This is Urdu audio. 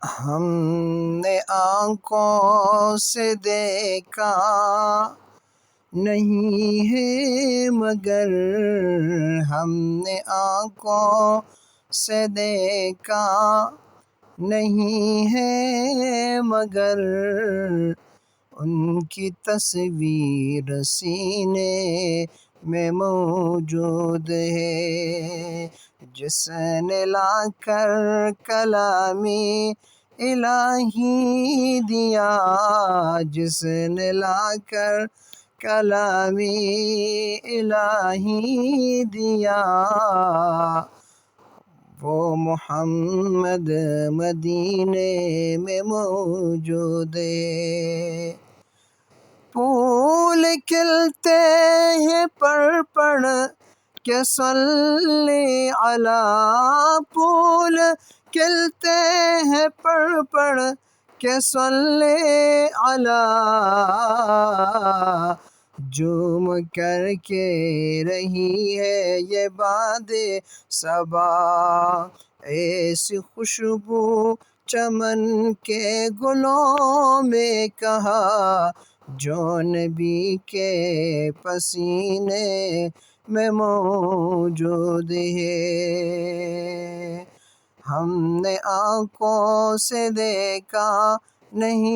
ہم نے آنکھوں سے دیکھا نہیں ہے مگر، ہم نے آنکھوں سے دیکھا نہیں ہے مگر، ان کی تصویر سینے میں موجود ہے۔ جس نے لا کر کلامی الہی دیا، جس نے لا کر کلامی الہی دیا، وہ محمد مدینے میں موجود ہے۔ پھول کھلتے ہیں پڑھ پڑھ کے صلی علی، پھول کھلتے ہیں پڑھ پڑھ کے صلی علی، جھوم کر کے رہی ہے یہ باد صبا، ایسی خوشبو چمن کے گلوں میں کہاں، جو نبی کے پسینے میں موجود ہے۔ ہم نے آنکھوں سے دیکھا نہیں